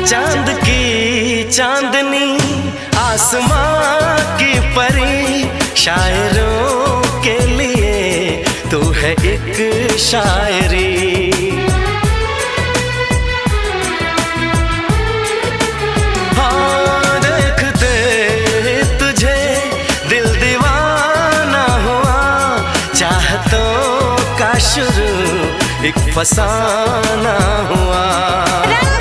चांद की चांदनी आसमां की परी, शायरों के लिए तू है एक शायरी। हाँ देखते तुझे दिल दीवाना हुआ, चाहतों का शुरू एक फसाना हुआ। रंग